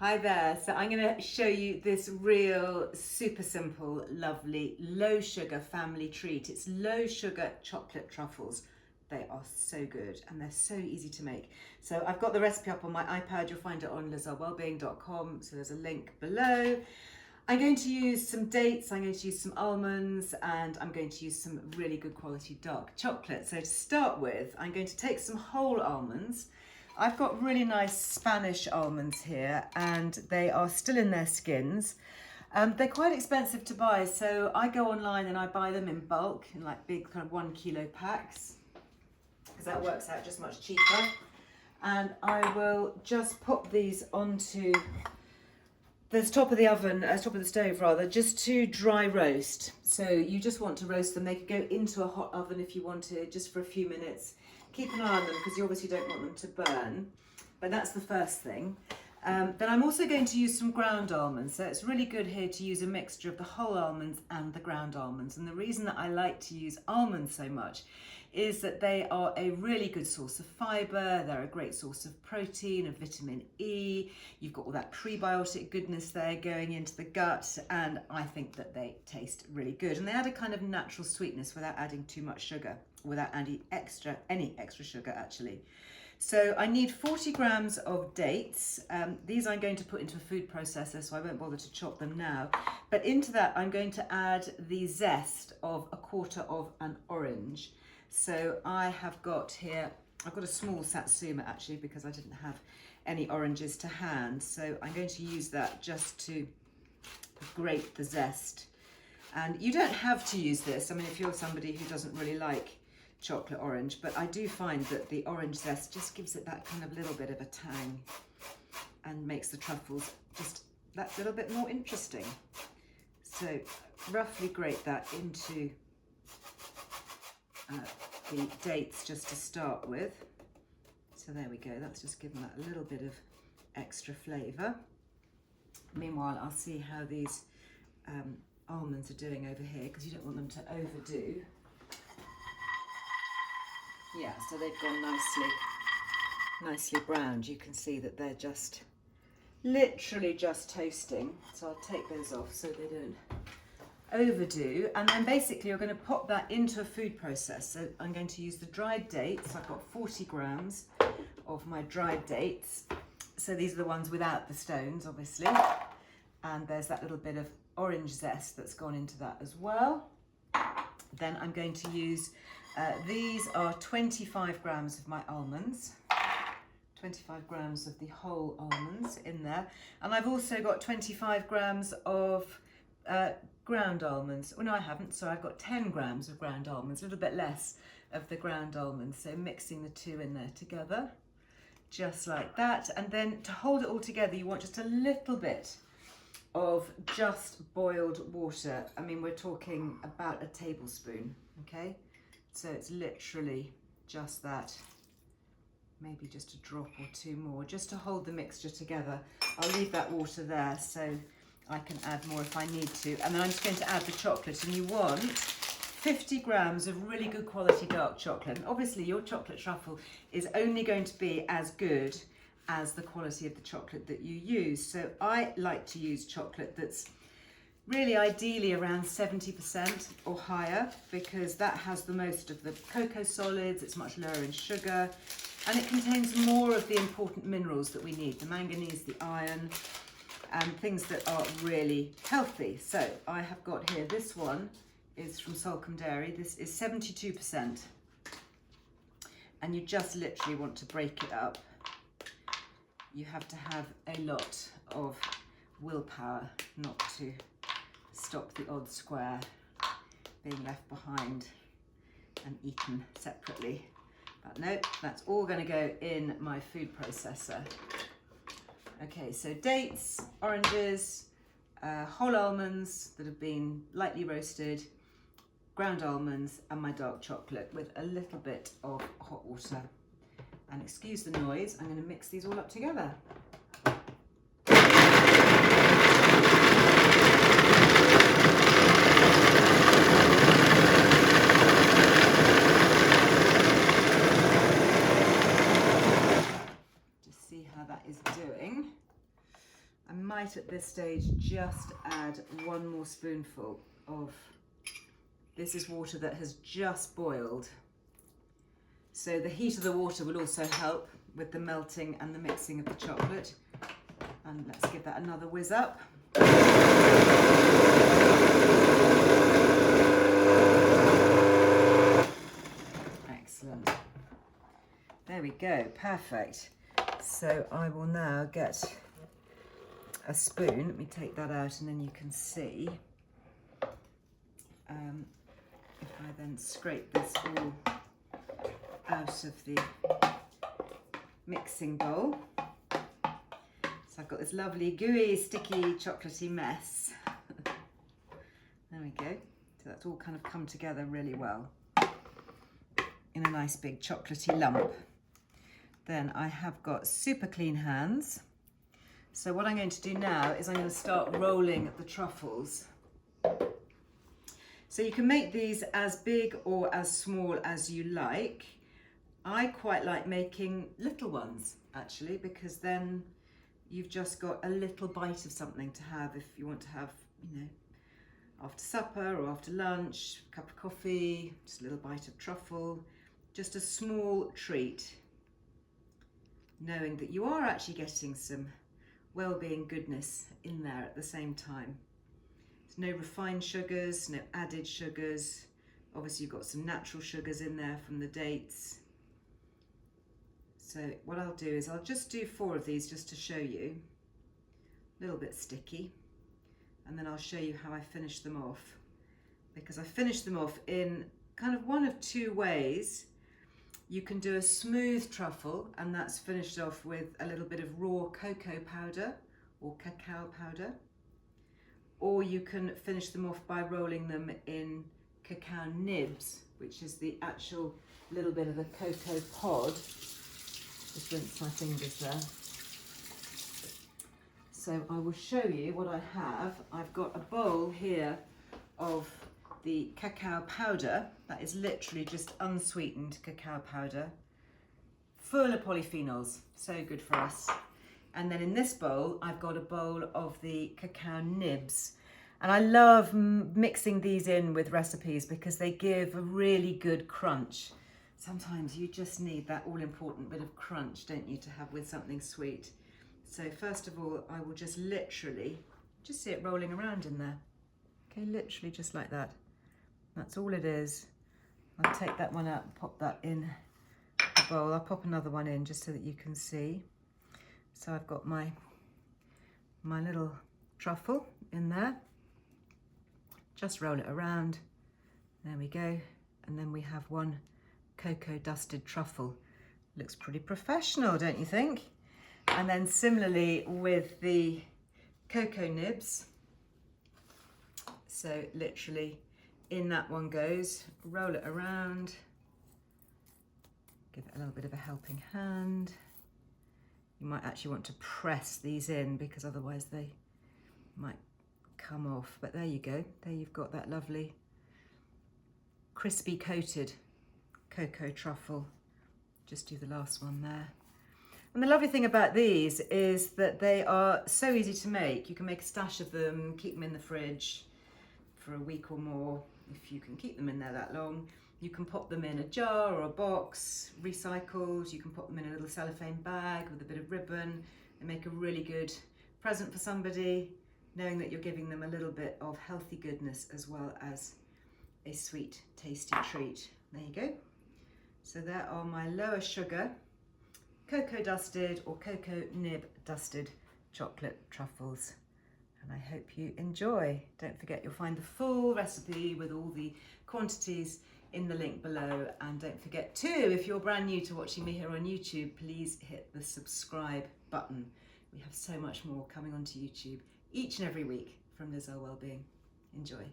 Hi there. So I'm going to show you this real super simple, lovely, low sugar family treat. It's low sugar chocolate truffles. They are so good and they're so easy to make. So I've got the recipe up on my iPad. You'll find it on earlewellbeing.com. So there's a link below. I'm going to use some dates, I'm going to use some almonds, and I'm going to use some really good quality dark chocolate. So to start with, I'm going to take some whole almonds. I've got really nice Spanish almonds here and they are still in their skins. They're quite expensive to buy, so I go online and I buy them in bulk, in like big kind of 1 kilo packs, because that works out just much cheaper. And I will just pop these onto the top of the oven, top of the stove rather, just to dry roast. So you just want to roast them. They could go into a hot oven if you wanted, just for a few minutes. Keep an eye on them because you obviously don't want them to burn, but that's the first thing. Then I'm also going to use some ground almonds. So it's really good here to use a mixture of the whole almonds and the ground almonds. And the reason that I like to use almonds so much is that they are a really good source of fibre, they're a great source of protein, of vitamin E, you've got all that prebiotic goodness there going into the gut, and I think that they taste really good. And they add a kind of natural sweetness without adding too much sugar, without any extra sugar actually. So I need 40 grams of dates. These I'm going to put into a food processor, so I won't bother to chop them now. But into that I'm going to add the zest of 1/4 of an orange. So I have got here, I've got a small satsuma actually because I didn't have any oranges to hand. So I'm going to use that just to grate the zest. And you don't have to use this. I mean, if you're somebody who doesn't really like chocolate orange, but I do find that the orange zest just gives it that kind of little bit of a tang and makes the truffles just that little bit more interesting. So roughly grate that into the dates just to start with. So there we go, that's just given that a little bit of extra flavour. Meanwhile, I'll see how these almonds are doing over here, because you don't want them to overdo. Yeah, so they've gone nicely browned. You can see that they're just literally just toasting. So I'll take those off so they don't overdo. And then basically you're going to pop that into a food processor. So I'm going to use the dried dates. I've got 40 grams of my dried dates. So these are the ones without the stones, obviously. And there's that little bit of orange zest that's gone into that as well. Then I'm going to use, these are 25 grams of my almonds. 25 grams of the whole almonds in there. And I've also got 25 grams of ground almonds. Oh no, I haven't. So I've got 10 grams of ground almonds, a little bit less of the ground almonds. So mixing the two in there together, just like that. And then to hold it all together, you want just a little bit of just boiled water. I mean, we're talking about a tablespoon, okay? So it's literally just that, maybe just a drop or two more, just to hold the mixture together. I'll leave that water there so I can add more if I need to. And then I'm just going to add the chocolate, and you want 50 grams of really good quality dark chocolate. And obviously your chocolate truffle is only going to be as good as the quality of the chocolate that you use. So I like to use chocolate that's really ideally around 70% or higher, because that has the most of the cocoa solids, it's much lower in sugar, and it contains more of the important minerals that we need, the manganese, the iron, and things that are really healthy. So I have got here, this one is from Salcombe Dairy, this is 72%, and you just literally want to break it up. You have to have a lot of willpower not to stop the odd square being left behind and eaten separately. But no, that's all going to go in my food processor. Okay, so dates, oranges, whole almonds that have been lightly roasted, ground almonds, and my dark chocolate with a little bit of hot water. And excuse the noise, I'm going to mix these all up together. Just see how that is doing. I might at this stage just add 1 more spoonful of, this is water that has just boiled. So the heat of the water will also help with the melting and the mixing of the chocolate. And let's give that another whiz up. Excellent. There we go, perfect. So I will now get a spoon. Let me take that out and then you can see. If I then scrape this all out of the mixing bowl. So I've got this lovely gooey, sticky, chocolatey mess. There we go. So that's all kind of come together really well in a nice big chocolatey lump. Then I have got super clean hands. So what I'm going to do now is I'm going to start rolling the truffles. So you can make these as big or as small as you like. I quite like making little ones actually, because then you've just got a little bite of something to have if you want to have, you know, after supper or after lunch, a cup of coffee, just a little bite of truffle, just a small treat, knowing that you are actually getting some well-being goodness in there at the same time. There's no refined sugars, no added sugars. Obviously you've got some natural sugars in there from the dates. So what I'll do is I'll just do 4 of these just to show you. A little bit sticky. And then I'll show you how I finish them off. Because I finish them off in kind of one of 2 ways. You can do a smooth truffle, and that's finished off with a little bit of raw cocoa powder or cacao powder. Or you can finish them off by rolling them in cacao nibs, which is the actual little bit of the cocoa pod. Just rinse my fingers there. So I will show you what I have. I've got a bowl here of the cacao powder. That is literally just unsweetened cacao powder, full of polyphenols, so good for us. And then in this bowl, I've got a bowl of the cacao nibs. And I love mixing these in with recipes because they give a really good crunch. Sometimes you just need that all-important bit of crunch, don't you, to have with something sweet. So first of all, I will just literally, just see it rolling around in there. Okay, literally just like that. That's all it is. I'll take that one out and pop that in the bowl. I'll pop another one in just so that you can see. So I've got my little truffle in there. Just roll it around. There we go. And then we have one cocoa dusted truffle. Looks pretty professional, don't you think? And then similarly with the cocoa nibs. So literally in that one goes, roll it around, give it a little bit of a helping hand. You might actually want to press these in because otherwise they might come off, but there you go. There you've got that lovely crispy coated cocoa truffle. Just do the last one there. And the lovely thing about these is that they are so easy to make. You can make a stash of them, keep them in the fridge for a week or more if you can keep them in there that long. You can pop them in a jar or a box, recycled. You can pop them in a little cellophane bag with a bit of ribbon and make a really good present for somebody, knowing that you're giving them a little bit of healthy goodness as well as a sweet, tasty treat. There you go. So there are my lower sugar, cocoa dusted or cocoa nib dusted chocolate truffles. And I hope you enjoy. Don't forget you'll find the full recipe with all the quantities in the link below. And don't forget too, if you're brand new to watching me here on YouTube, please hit the subscribe button. We have so much more coming onto YouTube each and every week from Earle Wellbeing. Enjoy.